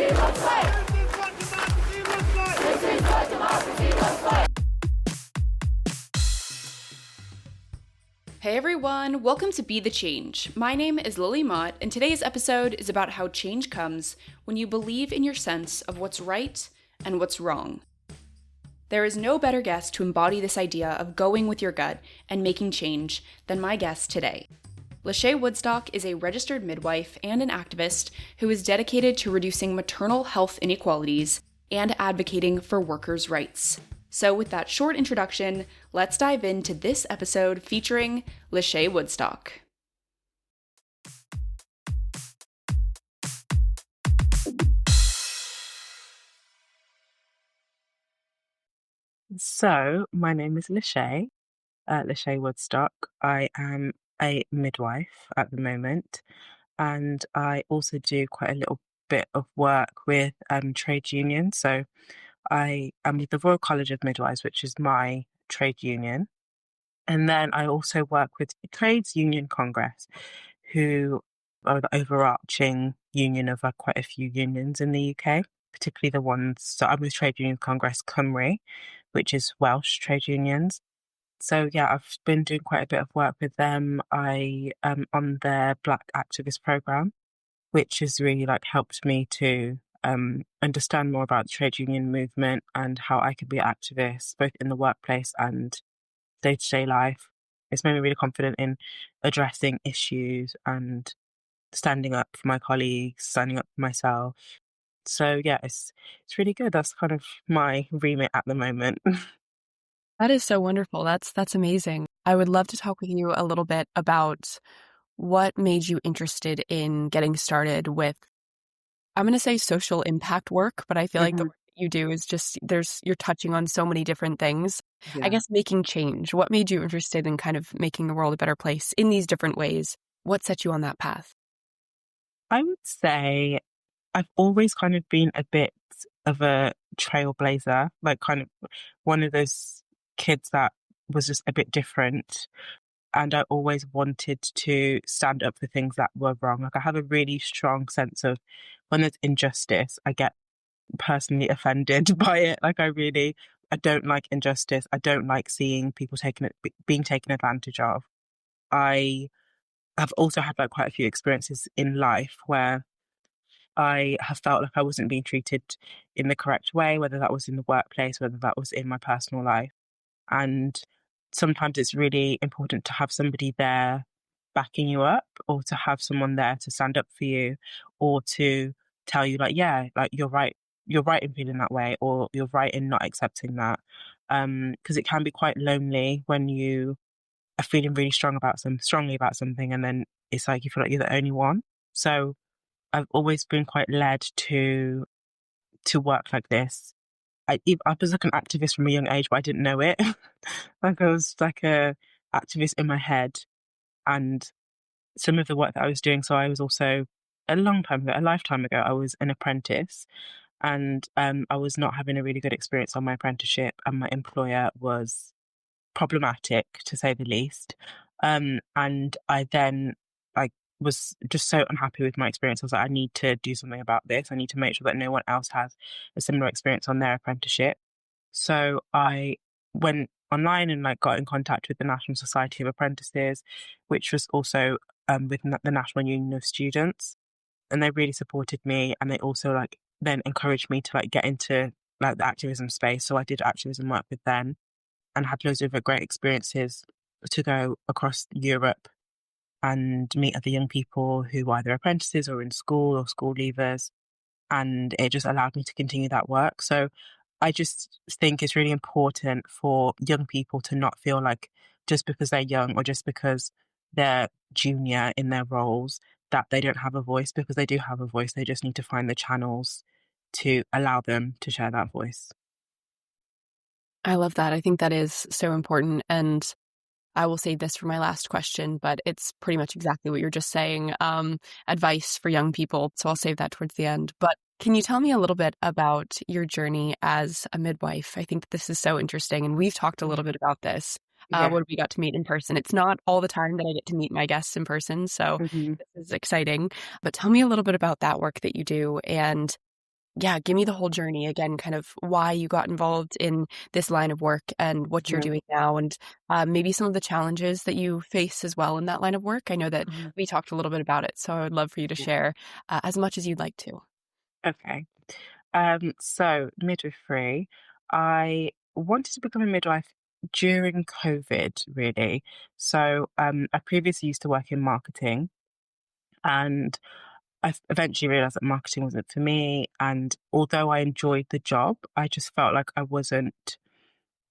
Hey everyone, welcome to Be the Change. My name is Lily Mott, and today's episode is about how change comes when you believe in your sense of what's right and what's wrong. There is no better guest to embody this idea of going with your gut and making change than my guest today. Lachey Woodstock is a registered midwife and an activist who is dedicated to reducing maternal health inequalities and advocating for workers' rights. So with that short introduction, let's dive into this episode featuring Lachey Woodstock. So, my name is Lachey Woodstock. I am a midwife at the moment, and I also do quite a little bit of work with trade unions. So, I am with the Royal College of Midwives, which is my trade union. And then I also work with the Trades Union Congress, who are the overarching union of quite a few unions in the UK, particularly the ones. So I'm with Trade Union Congress Cymru, which is Welsh trade unions. So yeah, I've been doing quite a bit of work with them. I am on their Black Activist Programme, which has really helped me to understand more about the trade union movement and how I can be an activist both in the workplace and day-to-day life. It's made me really confident in addressing issues and standing up for my colleagues, standing up for myself. So yeah, it's really good. That's kind of my remit at the moment. That is so wonderful. That's amazing. I would love to talk with you a little bit about what made you interested in getting started with, I'm going to say social impact work, but I feel like the work that you do is just, you're touching on so many different things. Yeah. I guess making change. What made you interested in kind of making the world a better place in these different ways? What set you on that path? I would say I've always kind of been a bit of a trailblazer, kind of one of those kids that was just a bit different. And I always wanted to stand up for things that were wrong. I have a really strong sense of when there's injustice, I get personally offended by it. I don't like injustice. I don't like seeing people being taken advantage of. I have also had quite a few experiences in life where I have felt like I wasn't being treated in the correct way, whether that was in the workplace, whether that was in my personal life. And sometimes it's really important to have somebody there backing you up, or to have someone there to stand up for you, or to tell you you're right in feeling that way, or you're right in not accepting that. Because it can be quite lonely when you are feeling really strongly about something, and then it's you feel like you're the only one. So I've always been quite led to work like this. I was an activist from a young age, but I didn't know it. I was a activist in my head, and some of the work that I was doing. So I was also a lifetime ago, I was an apprentice, and I was not having a really good experience on my apprenticeship, and my employer was problematic to say the least. And I then was just so unhappy with my experience. I was like, I need to do something about this. I need to make sure that no one else has a similar experience on their apprenticeship. So I went online and got in contact with the National Society of Apprentices, which was also with the National Union of Students, and they really supported me. And they also then encouraged me to get into the activism space. So I did activism work with them, and had loads of great experiences to go across Europe and meet other young people who were either apprentices or in school or school leavers. And it just allowed me to continue that work. So I just think it's really important for young people to not feel like just because they're young or just because they're junior in their roles that they don't have a voice, because they do have a voice. They just need to find the channels to allow them to share that voice. I love that. I think that is so important. And I will save this for my last question, but it's pretty much exactly what you're just saying. Advice for young people. So I'll save that towards the end. But can you tell me a little bit about your journey as a midwife? I think this is so interesting. And we've talked a little bit about this when we got to meet in person. It's not all the time that I get to meet my guests in person. So this is exciting. But tell me a little bit about that work that you do and yeah, give me the whole journey again, kind of why you got involved in this line of work and what you're Mhm. doing now, and maybe some of the challenges that you face as well in that line of work. I know that Mhm. we talked a little bit about it, so I would love for you to Yeah. share as much as you'd like to. Okay. So midwifery, I wanted to become a midwife during COVID, really. So, I previously used to work in marketing, and eventually realized that marketing wasn't for me. And although I enjoyed the job, I just felt like I wasn't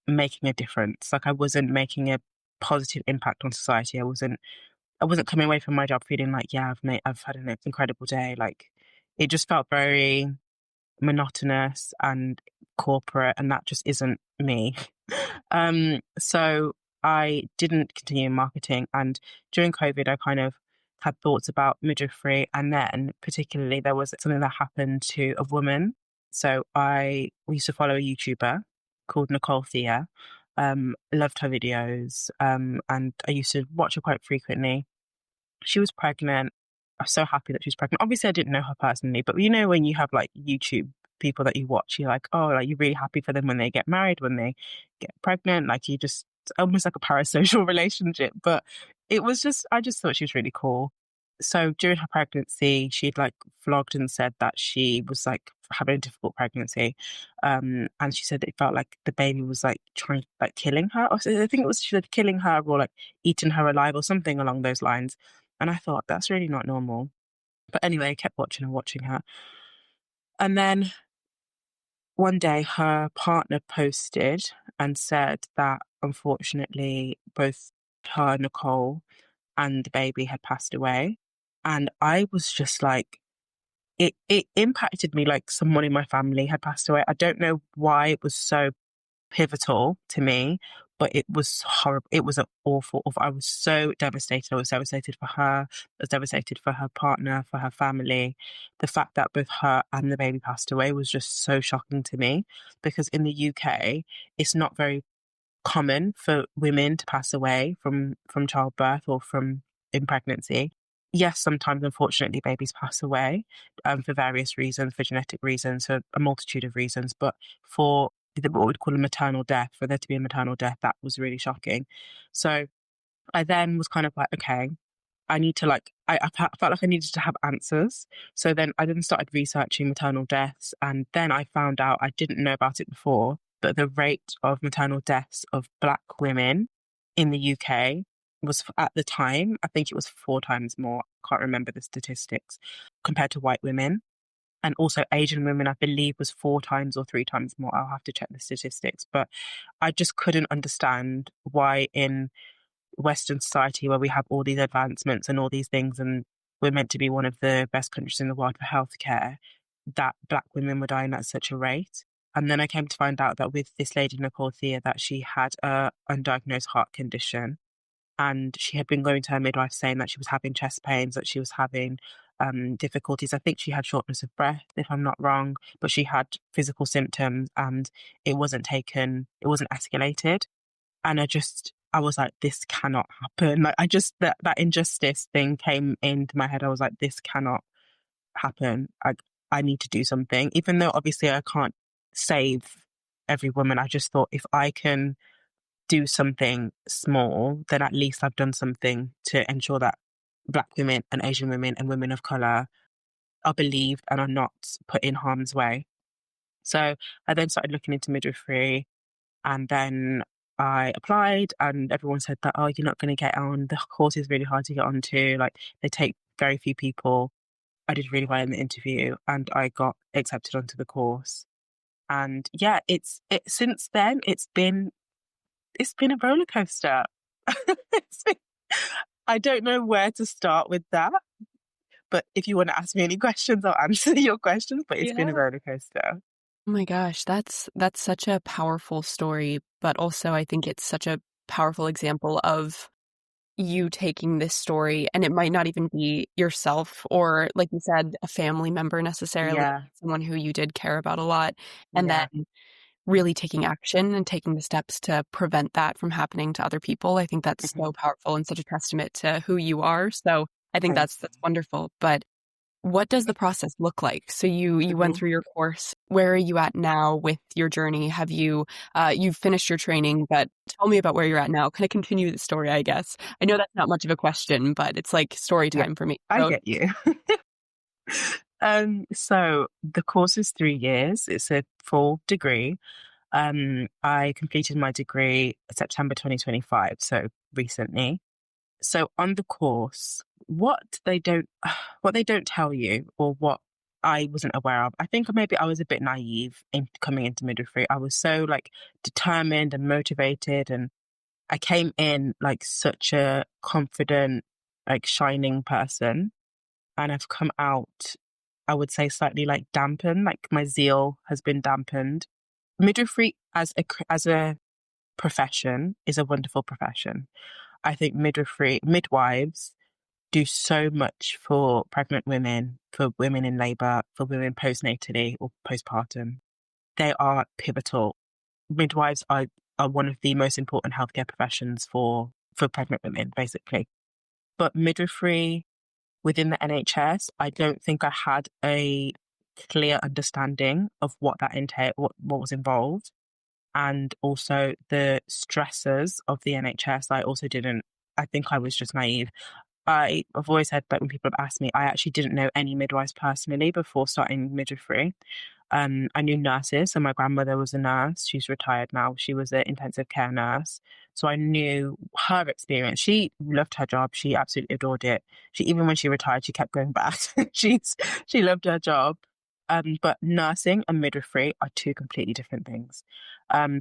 making a difference. Like I wasn't making a positive impact on society. I wasn't coming away from my job feeling like, yeah, I've had an incredible day. Like it just felt very monotonous and corporate, and that just isn't me. So I didn't continue in marketing, and during COVID, I kind of had thoughts about midwifery, and then particularly there was something that happened to a woman. So we used to follow a YouTuber called Nicole Thea. Loved her videos, and I used to watch her quite frequently. She was pregnant. I was so happy that she was pregnant. Obviously, I didn't know her personally, but you know, when you have like YouTube people that you watch, you're like, oh, like you're really happy for them when they get married, when they get pregnant. Like you just, it's almost like a parasocial relationship. But I just thought she was really cool. So during her pregnancy, she'd like vlogged and said that she was like having a difficult pregnancy. And she said it felt like the baby was like trying, like killing her. Or I think it was she said killing her or like eating her alive or something along those lines. And I thought, that's really not normal. But anyway, I kept watching and watching her. And then one day her partner posted and said that unfortunately both her, Nicole, and the baby had passed away. And I was just like, it impacted me like someone in my family had passed away. I don't know why it was so pivotal to me, but it was horrible. It was an awful. I was so devastated. I was devastated for her. I was devastated for her partner, for her family. The fact that both her and the baby passed away was just so shocking to me because in the UK, it's not very common for women to pass away from childbirth or from in pregnancy. Yes, sometimes unfortunately babies pass away for various reasons, for genetic reasons, for a multitude of reasons. But for what we'd call a maternal death, for there to be a maternal death, that was really shocking. So I then was kind of like, okay, I need to like, felt like I needed to have answers. So then I then started researching maternal deaths. And then I found out, I didn't know about it before, but the rate of maternal deaths of Black women in the UK was at the time, I think it was 4 times more. I can't remember the statistics compared to white women. And also Asian women, I believe, was 4 times or 3 times more. I'll have to check the statistics. But I just couldn't understand why in Western society where we have all these advancements and all these things, and we're meant to be one of the best countries in the world for healthcare, that Black women were dying at such a rate. And then I came to find out that with this lady, Nicole Thea, that she had a undiagnosed heart condition. And she had been going to her midwife saying that she was having chest pains, that she was having difficulties. I think she had shortness of breath, if I'm not wrong, but she had physical symptoms and it wasn't escalated. And I was like, this cannot happen. Like, that injustice thing came into my head. I was like, this cannot happen. I need to do something. Even though obviously I can't save every woman, I just thought if I can do something small, then at least I've done something to ensure that Black women and Asian women and women of colour are believed and are not put in harm's way. So I then started looking into midwifery. And then I applied and everyone said that, oh, you're not going to get on. The course is really hard to get onto. Like they take very few people. I did really well in the interview and I got accepted onto the course. And yeah, since then it's been a roller coaster. It's been- I don't know where to start with that. But if you want to ask me any questions, I'll answer your questions. But it's been a Yeah. roller coaster. Oh my gosh, that's such a powerful story, but also I think it's such a powerful example of you taking this story, and it might not even be yourself or, like you said, a family member necessarily, Yeah, someone who you did care about a lot, and yeah. then really taking action and taking the steps to prevent that from happening to other people. I think that's Mhm. so powerful and such a testament to who you are. So I think Thank that's wonderful. But what does the process look like? So you went Mhm. through your course. Where are you at now with your journey? Have you've finished your training, but tell me about where you're at now. Kind of continue the story, I guess. I know that's not much of a question, but it's like story Yeah, time for me. I So get you. So the course is 3 years. It's a full degree. I completed my degree September 2025, so recently. So on the course, what they don't tell you, or what I wasn't aware of, I think maybe I was a bit naive in coming into midwifery. I was so like determined and motivated, and I came in like such a confident, like shining person, and I've come out, I would say, slightly like dampened, like my zeal has been dampened. Midwifery as a profession is a wonderful profession. I think midwives do so much for pregnant women, for women in labour, for women postnatally or postpartum. They are pivotal. Midwives are one of the most important healthcare professions for pregnant women, basically. But midwifery within the NHS, I don't think I had a clear understanding of what that entailed, what was involved, and also the stresses of the NHS. I also didn't. I think I was just naive. I've always said that when people have asked me, I actually didn't know any midwives personally before starting midwifery. I knew nurses, so my grandmother was a nurse. She's retired now. She was an intensive care nurse. So I knew her experience. She loved her job. She absolutely adored it. Even when she retired, she kept going back. She loved her job. But nursing and midwifery are two completely different things.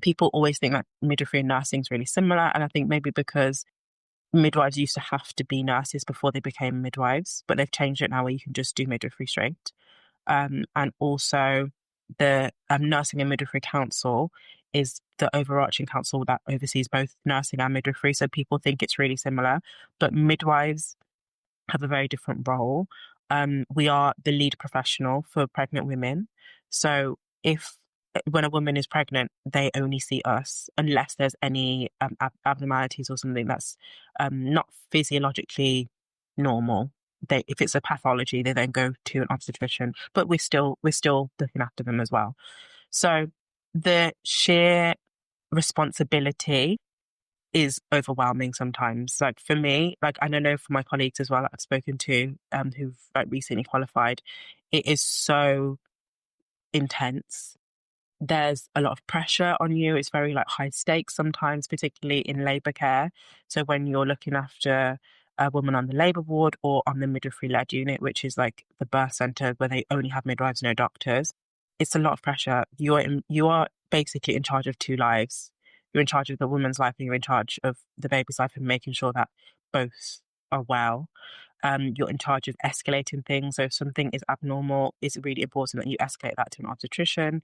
People always think that midwifery and nursing is really similar, and I think maybe because midwives used to have to be nurses before they became midwives, but they've changed it now where you can just do midwifery straight. And also the Nursing and Midwifery Council is the overarching council that oversees both nursing and midwifery. So people think it's really similar, but midwives have a very different role. We are the lead professional for pregnant women. So if when a woman is pregnant, they only see us unless there's any abnormalities or something that's not physiologically normal. If it's a pathology, they then go to an obstetrician. But we're still looking after them as well. So the sheer responsibility is overwhelming sometimes. Like for me, like, and I know for my colleagues as well that I've spoken to, who've like recently qualified, it is so intense. There's a lot of pressure on you. It's very like high stakes sometimes, particularly in labour care. So when you're looking after a woman on the labour ward or on the midwifery led unit, which is like the birth centre where they only have midwives, no doctors, it's a lot of pressure. You are basically in charge of two lives. You're in charge of the woman's life and you're in charge of the baby's life and making sure that both are well. You're in charge of escalating things. So if something is abnormal, it's really important that you escalate that to an obstetrician.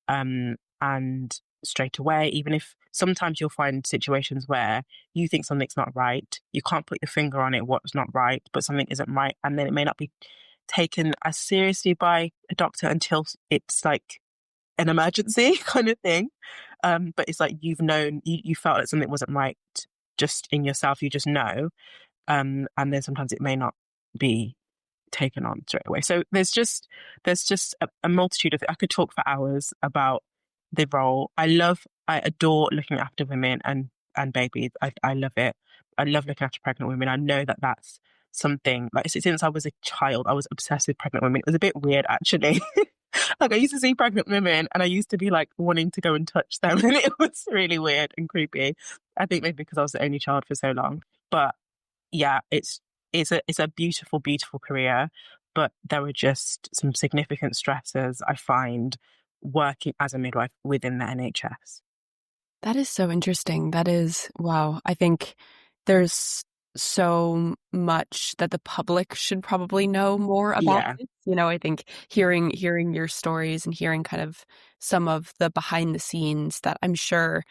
And straight away, even if sometimes you'll find situations where you think something's not right, you can't put your finger on it, what's not right, but something isn't right. And then it may not be taken as seriously by a doctor until it's like an emergency kind of thing. But it's like you've known, you felt that something wasn't right just in yourself, you just know. And then sometimes it may not be taken on straight away. So there's just a multitude of, I could talk for hours about the role. I adore looking after women and babies. I love it. I love looking after pregnant women. I know that that's something like since I was a child, I was obsessed with pregnant women. It was a bit weird actually. Like I used to see pregnant women and I used to be like wanting to go and touch them and it was really weird and creepy. I think maybe because I was the only child for so long. But yeah, it's a beautiful, beautiful career, but there are just some significant stresses I find working as a midwife within the NHS. that is so interesting. That is, wow. I think there's so much that the public should probably know more about Yeah, this. I think hearing your stories and hearing kind of some of the behind the scenes that I'm sure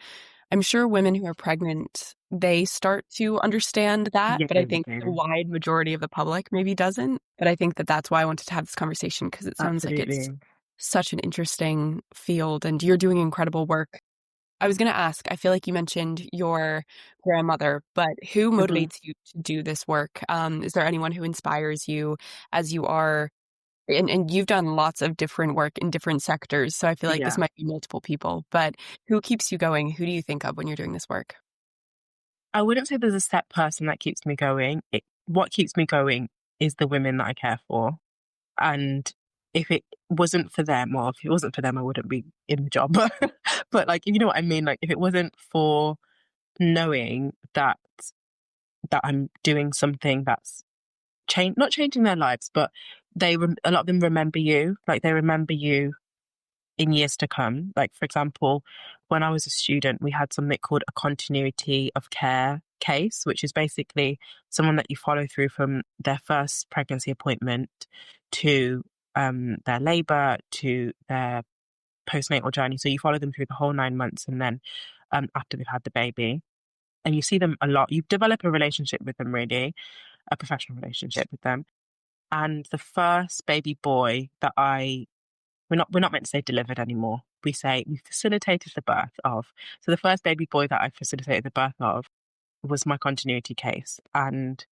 women who are pregnant, they start to understand that, yeah, but I they think the do. wide majority of the public maybe doesn't. But I think that that's why I wanted to have this conversation because it sounds like it's Absolutely. such an interesting field and you're doing incredible work. I was going to ask, I feel like you mentioned your grandmother, but who Hmm. motivates you to do this work? Is there anyone who inspires you as you are And you've done lots of different work in different sectors. So I feel like Yeah. this might be multiple people, but who keeps you going? Who do you think of when you're doing this work? I wouldn't say there's a set person that keeps me going. What keeps me going is the women that I care for. And if it wasn't for them, well, if it wasn't for them, I wouldn't be in the job. But like, if you know what I mean, like if it wasn't for knowing that I'm doing something that's not changing their lives, but a lot of them remember you. Like they remember you in years to come. Like, for example, when I was a student, we had something called a continuity of care case, which is basically someone that you follow through from their first pregnancy appointment to their labour to their postnatal journey. So you follow them through the whole 9 months, and then after they've had the baby. And you see them a lot. You develop a relationship with them, really, a professional relationship with them. And the first baby boy that we're not meant to say delivered anymore. We say we facilitated the birth of. So the first baby boy that I facilitated the birth of was my continuity case. And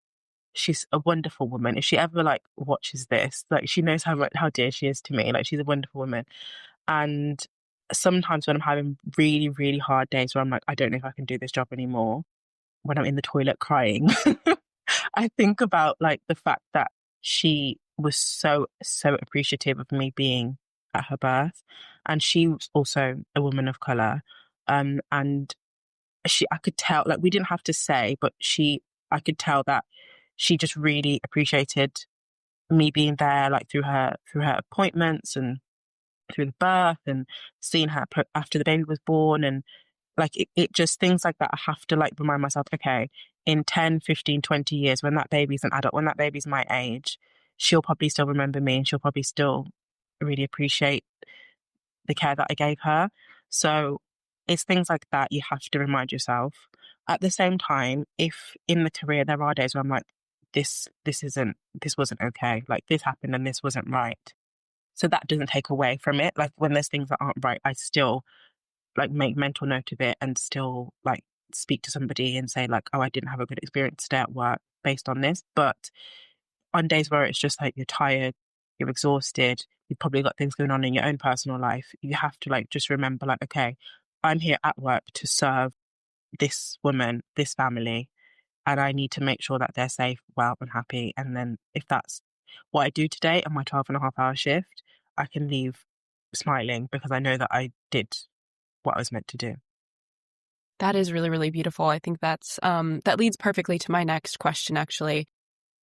she's a wonderful woman. If she ever like watches this, like she knows how dear she is to me. Like she's a wonderful woman. And sometimes when I'm having really, really hard days where I'm like, I don't know if I can do this job anymore, when I'm in the toilet crying, I think about like the fact that she was so, so appreciative of me being at her birth. And she was also a woman of colour. And I could tell, like we didn't have to say, but I could tell that she just really appreciated me being there, like through her appointments and through the birth and seeing her after the baby was born. And like it just things like that. I have to like remind myself, okay, in 10, 15, 20 years, when that baby's an adult, when that baby's my age, she'll probably still remember me and she'll probably still really appreciate the care that I gave her. So it's things like that you have to remind yourself. At the same time, if in the career there are days where I'm like, this wasn't okay, like this happened and this wasn't right. So that doesn't take away from it. Like when there's things that aren't right, I still like make mental note of it and still like speak to somebody and say like, oh, I didn't have a good experience today at work based on this. But on days where it's just like you're tired, you're exhausted, you've probably got things going on in your own personal life, you have to like just remember like, okay, I'm here at work to serve this woman, this family, and I need to make sure that they're safe, well and happy. And then if that's what I do today on my 12.5 hour shift, I can leave smiling because I know that I did what I was meant to do. That is really, really beautiful. I think that leads perfectly to my next question, actually.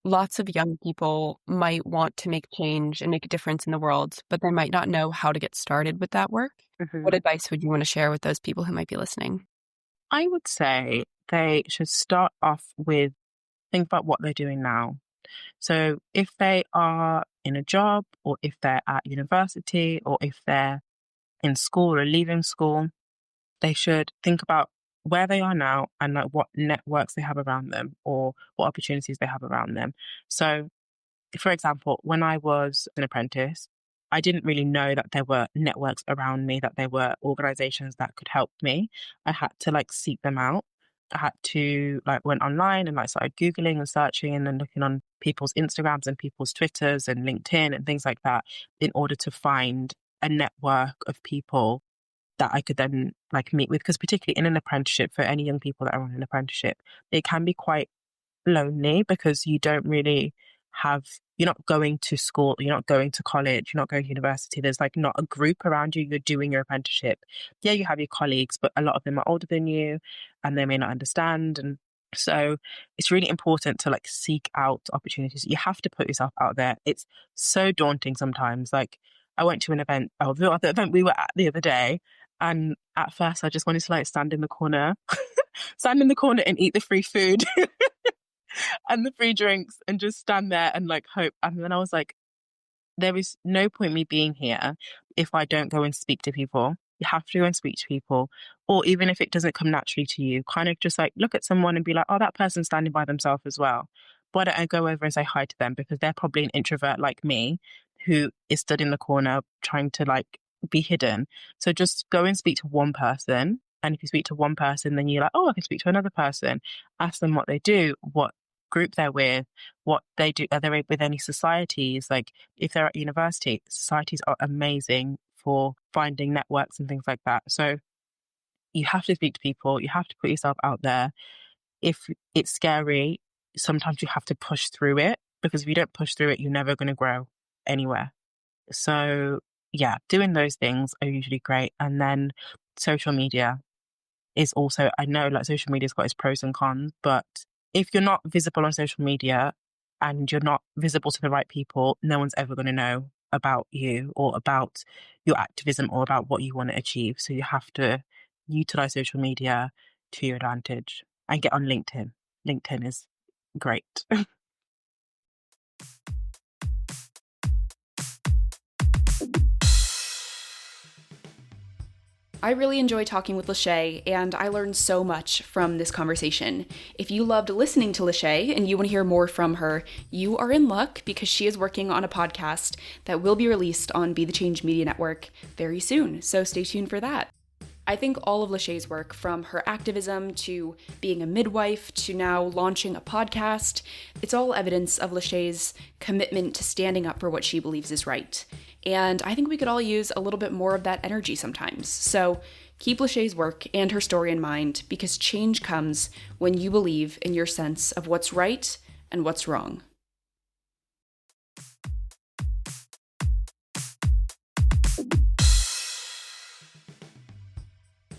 Lots of young people might want to make change and make a difference in the world, but they might not know how to get started with that work. What advice would you want to share with those people who might be listening? I would say they should start off with think about what they're doing now. So if they are in a job or if they're at university or if they're in school or leaving school, they should think about where they are now and like what networks they have around them or what opportunities they have around them. So for example, when I was an apprentice, I didn't really know that there were networks around me, that there were organizations that could help me. I had to like seek them out. I had to like went online and like started Googling and searching and then looking on people's Instagrams and people's Twitters and LinkedIn and things like that in order to find a network of people that I could then like meet with. Because particularly in an apprenticeship, for any young people that are on an apprenticeship, it can be quite lonely because you don't really you're not going to school, you're not going to college, you're not going to university. There's like not a group around you. You're doing your apprenticeship. Yeah, you have your colleagues, but a lot of them are older than you and they may not understand. And so it's really important to like seek out opportunities. You have to put yourself out there. It's so daunting sometimes. Like I went to an event, the other event we were at the other day, and at first I just wanted to like stand in the corner and eat the free food and the free drinks and just stand there and like hope. And then I was like, there is no point me being here if I don't go and speak to people. You have to go and speak to people. Or even if it doesn't come naturally to you, kind of just like look at someone and be like, oh, that person's standing by themselves as well. Why don't I go over and say hi to them? Because they're probably an introvert like me who is stood in the corner trying to like be hidden. So just go and speak to one person. And if you speak to one person, then you're like, oh, I can speak to another person. Ask them what they do, what group they're with, what they do. Are they with any societies? Like if they're at university, societies are amazing for finding networks and things like that. So you have to speak to people. You have to put yourself out there. If it's scary, sometimes you have to push through it, because if you don't push through it, you're never going to grow anywhere. So yeah, doing those things are usually great. And then social media is also, I know like social media's got its pros and cons, but if you're not visible on social media and you're not visible to the right people, no one's ever going to know about you or about your activism or about what you want to achieve. So you have to utilize social media to your advantage and get on LinkedIn. LinkedIn is great. I really enjoy talking with Lachey, and I learned so much from this conversation. If you loved listening to Lachey and you want to hear more from her, you are in luck, because she is working on a podcast that will be released on Be the Change Media Network very soon, so stay tuned for that. I think all of Lachey's work, from her activism to being a midwife to now launching a podcast, it's all evidence of Lachey's commitment to standing up for what she believes is right. And I think we could all use a little bit more of that energy sometimes. So keep Lachey's work and her story in mind, because change comes when you believe in your sense of what's right and what's wrong.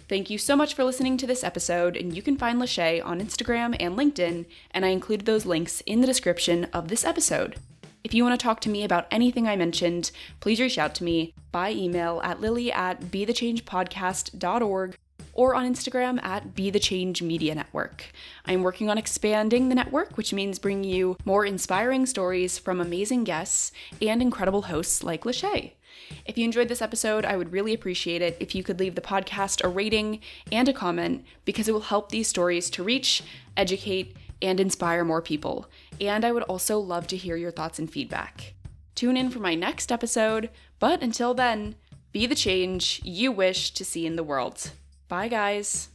Thank you so much for listening to this episode, and you can find Lachey on Instagram and LinkedIn, and I included those links in the description of this episode. If you want to talk to me about anything I mentioned, please reach out to me by email at lily@bethechangepodcast.org or on Instagram at Be the Change Media Network. I'm working on expanding the network, which means bringing you more inspiring stories from amazing guests and incredible hosts like Lachey. If you enjoyed this episode, I would really appreciate it if you could leave the podcast a rating and a comment, because it will help these stories to reach, educate, and inspire more people. And I would also love to hear your thoughts and feedback. Tune in for my next episode, but until then, be the change you wish to see in the world. Bye, guys.